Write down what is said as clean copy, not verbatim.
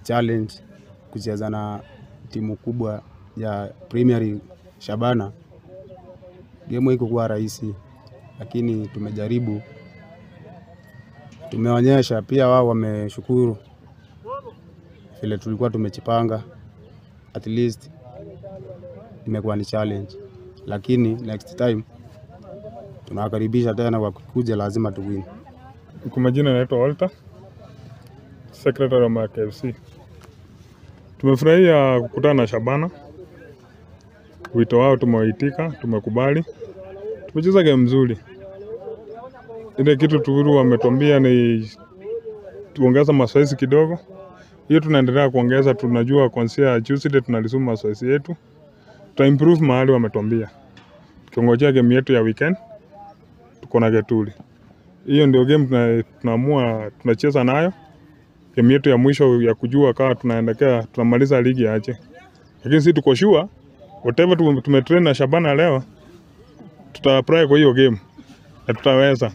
challenge kucheza na timu kubwa ya Premier Shabana. Game haikuwa rahisi, lakini tumejaribu. Tumeonyesha pia wao wameshukuru vile tulikuwa tumejipanga. At least imekuwa ni challenge, lakini next time tunawakaribisha tena, kwa kuja lazima tuwin. Kwa majina naitwa Walter, secretary wa Mayaka FC. Tumefurahia kukutana na Shabana. Wito wao tumewaitika, tumekubali. Tumecheza game nzuri. Ile kitu tu wametuambia ni tuongeza mazoezi kidogo. Hiyo tunaendelea kuongeza, tunajua kuanzia Tuesday tunalisoma mazoezi yetu. Tuta improve mahali wametuambia. Tukiongojea game yetu ya weekend tuko na Getuli. Hiyo ndio game tunaamua tunacheza nayo. Game yetu ya mwisho ya kujua kama tunaendelea tunamaliza ligi aje. Lakini sisi tuko sure whatever tumetrain na Shabana leo tutaapply kwa hiyo game na tutaweza.